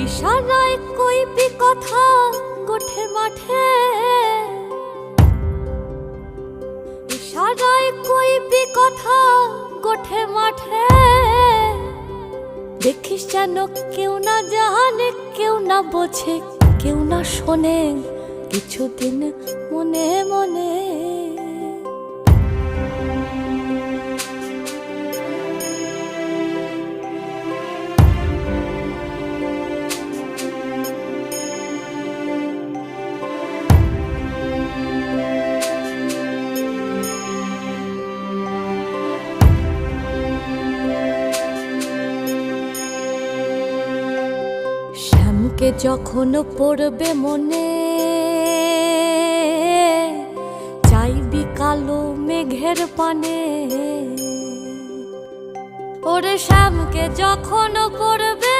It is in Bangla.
ইশারায় কইবি কথা গোঠে মাঠে, ইশারায় কইবি কথা গোঠে মাঠে। দেখিস যেন কেউ না জানে, কেউ না বোঝে, কেউ না শোনে, কিছুদিন মনে মনে। শ্যামকে যখন পড়বে মনে, চাইবি কালো মেঘের পানে। ওরে শ্যামকে যখন পড়বে